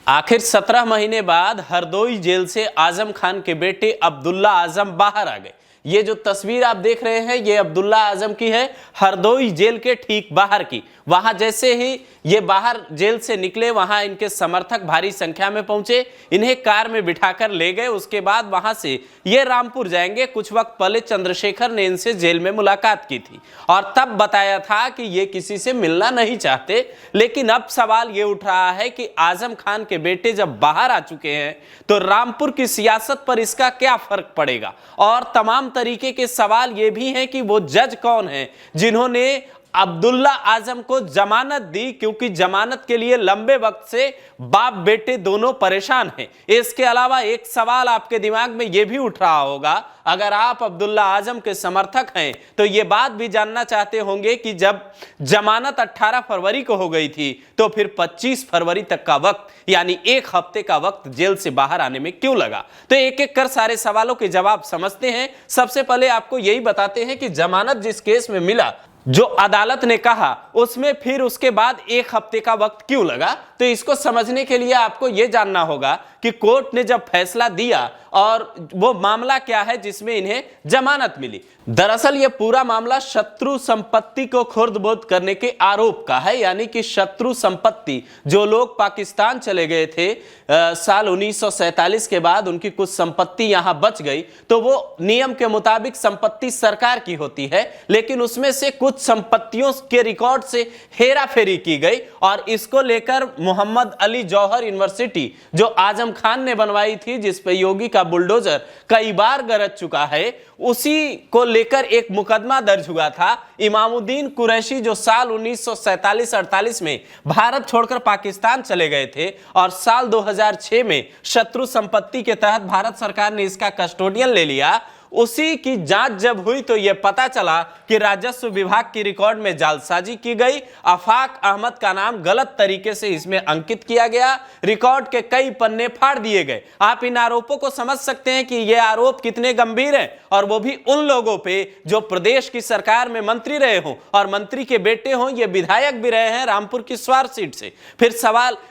आखिर 17 महीने बाद हरदोई जेल से आजम खान के बेटे अब्दुल्ला आजम बाहर आ गए। ये जो तस्वीर आप देख रहे हैं ये अब्दुल्ला आजम की है, हरदोई जेल के ठीक बाहर की। वहां जैसे ही ये बाहर जेल से निकले वहां इनके समर्थक भारी संख्या में पहुंचे, इन्हें कार में बिठाकर ले गए। उसके बाद वहां से ये रामपुर जाएंगे। कुछ वक्त पहले चंद्रशेखर ने इनसे जेल में मुलाकात की थी और तब बताया था कि ये किसी से मिलना नहीं चाहते। लेकिन अब सवाल ये उठ रहा है कि आजम खान के बेटे जब बाहर आ चुके हैं तो रामपुर की सियासत पर इसका क्या फर्क पड़ेगा। और तमाम तरीके के सवाल ये भी हैं कि वो जज कौन है जिन्होंने अब्दुल्ला आजम को जमानत दी, क्योंकि जमानत के लिए लंबे वक्त से बाप बेटे दोनों परेशान हैं। इसके अलावा एक सवाल आपके दिमाग में यह भी उठ रहा होगा, अगर आप अब्दुल्ला आजम के समर्थक हैं तो यह बात भी जानना चाहते होंगे कि जब जमानत 18 फरवरी को हो गई थी तो फिर 25 फरवरी तक का वक्त यानी एक हफ्ते का वक्त जेल से बाहर आने में क्यों लगा। तो एक एक कर सारे सवालों के जवाब समझते हैं। सबसे पहले आपको यही बताते हैं कि जमानत जिस केस में मिला, जो अदालत ने कहा, उसमें फिर उसके बाद एक हफ्ते का वक्त क्यों लगा। तो इसको समझने के लिए आपको यह जानना होगा कि कोर्ट ने जब फैसला दिया और वो मामला क्या है जिसमें इन्हें जमानत मिली। दरअसल ये पूरा मामला शत्रु संपत्ति को खुर्द-बुर्द करने के आरोप का है, यानी कि शत्रु संपत्ति जो लोग पाकिस्तान चले गए थे साल 1947 के बाद, उनकी कुछ संपत्ति यहां बच गई तो वो नियम के मुताबिक संपत्ति सरकार की होती है, लेकिन उसमें से कुछ संपत्तियों के रिकॉर्ड से हेरा फेरी की गई और इसको लेकर मोहम्मद अली जौहर यूनिवर्सिटी जो आजम खान ने बनवाई थी, जिस पे योगी का बुलडोजर कई बार गरज चुका है, उसी को लेकर एक मुकदमा दर्ज हुआ था। इमामुद्दीन कुरैशी जो साल 1947-48 में भारत छोड़कर पाकिस्तान चले गए थे और साल 2006 में शत्रु संपत्ति के तहत भारत सरकार ने इसका कस्टोडियन ले लिया, उसी की जांच जब हुई तो यह पता चला कि राजस्व विभाग की रिकॉर्ड में जालसाजी की गई। आफाक अहमद का नाम गलत तरीके से इसमें अंकित किया गया, रिकॉर्ड के कई पन्ने फाड़ दिए गए। आप इन आरोपों को समझ सकते हैं कि यह आरोप कितने गंभीर हैं, और वो भी उन लोगों पे जो प्रदेश की सरकार में मंत्री रहे हों और मंत्री के बेटे हों, ये विधायक भी रहे हैं रामपुर की स्वार सीट से।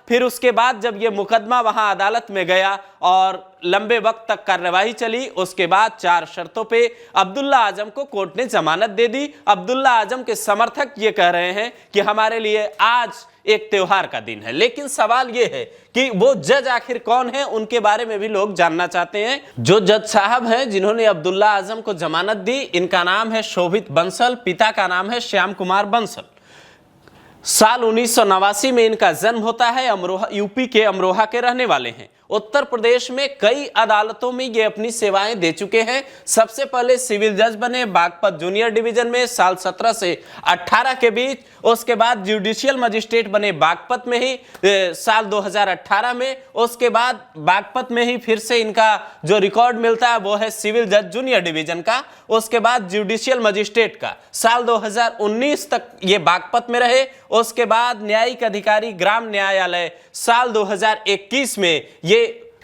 फिर उसके बाद जब यह मुकदमा वहां अदालत में गया और लंबे वक्त तक कार्यवाही चली, उसके बाद 4 शर्तों पे अब्दुल्ला आजम को कोर्ट ने जमानत दे दी। अब्दुल्ला आजम के समर्थक ये कह रहे हैं कि हमारे लिए आज एक त्योहार का दिन है, लेकिन सवाल यह है कि वो जज आखिर कौन है, उनके बारे में भी लोग जानना चाहते हैं। जो जज साहब हैं जिन्होंने अब्दुल्ला आजम को जमानत दी, इनका नाम है शोभित बंसल, पिता का नाम है श्याम कुमार बंसल। साल 1989 में इनका जन्म होता है। अमरोहा, यूपी के अमरोहा के रहने वाले हैं। उत्तर प्रदेश में कई अदालतों में ये अपनी सेवाएं दे चुके हैं। सबसे पहले सिविल जज बने बागपत जूनियर डिवीजन में साल 17 से 18 के बीच। उसके बाद जुडिशियल मजिस्ट्रेट बने बागपत में ही साल 2018 में। उसके बाद बागपत में ही फिर से इनका जो रिकॉर्ड मिलता है वो है सिविल जज जूनियर डिवीजन का। उसके बाद जुडिशियल मजिस्ट्रेट का साल 2019 तक ये बागपत में रहे। उसके बाद न्यायिक अधिकारी ग्राम न्यायालय साल 2021 में ये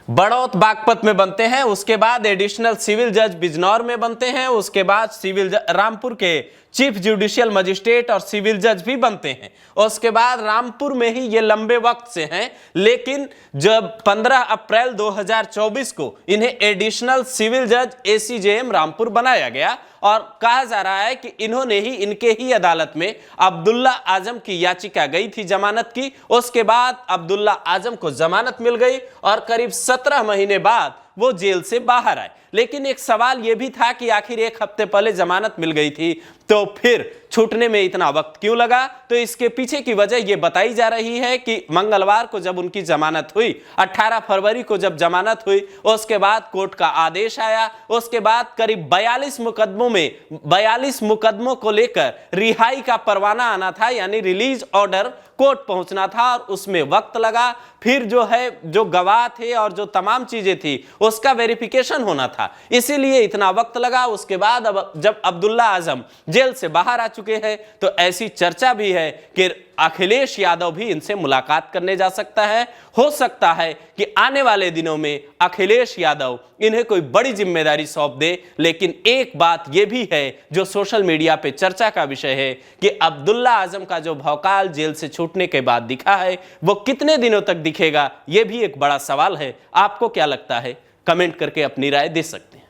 बड़ौत बागपत में बनते हैं। उसके बाद एडिशनल सिविल जज बिजनौर में बनते हैं। उसके बाद सिविल जज रामपुर के चीफ जुडिशियल मजिस्ट्रेट और सिविल जज भी बनते हैं। उसके बाद रामपुर में ही ये लंबे वक्त से हैं, लेकिन जब 15 अप्रैल 2024 को इन्हें एडिशनल सिविल जज एसीजेएम रामपुर बनाया गया और कहा जा रहा है कि इन्होंने ही, इनके ही अदालत में अब्दुल्ला आजम की याचिका गई थी जमानत की। उसके बाद अब्दुल्ला आजम को जमानत मिल गई और करीब 17 महीने बाद वो जेल से बाहर आए। लेकिन एक सवाल यह भी था कि आखिर एक हफ्ते पहले जमानत मिल गई थी तो फिर छूटने में इतना वक्त क्यों लगा। तो इसके पीछे की वजह यह बताई जा रही है कि मंगलवार को जब उनकी जमानत हुई, 18 फरवरी को जब जमानत हुई, उसके बाद कोर्ट का आदेश आया। उसके बाद करीब 42 मुकदमों में 42 मुकदमों को लेकर रिहाई का परवाना आना था, यानी रिलीज ऑर्डर कोर्ट पहुंचना था और उसमें वक्त लगा। फिर जो गवाह थे और जो तमाम चीजें थी उसका वेरिफिकेशन होना था, इसीलिए इतना वक्त लगा। उसके बाद अब जब अब्दुल्ला आजम जेल से बाहर आ चुके चुके हैं, तो ऐसी चर्चा भी है कि अखिलेश यादव भी इनसे मुलाकात करने जा सकता है। हो सकता है कि आने वाले दिनों में अखिलेश यादव इन्हें कोई बड़ी जिम्मेदारी सौंप दे। लेकिन एक बात यह भी है जो सोशल मीडिया पे चर्चा का विषय है कि अब्दुल्ला आजम का जो भौकाल जेल से छूटने के बाद दिखा है, वो कितने दिनों तक दिखेगा, यह भी एक बड़ा सवाल है। आपको क्या लगता है? कमेंट करके अपनी राय दे सकते हैं।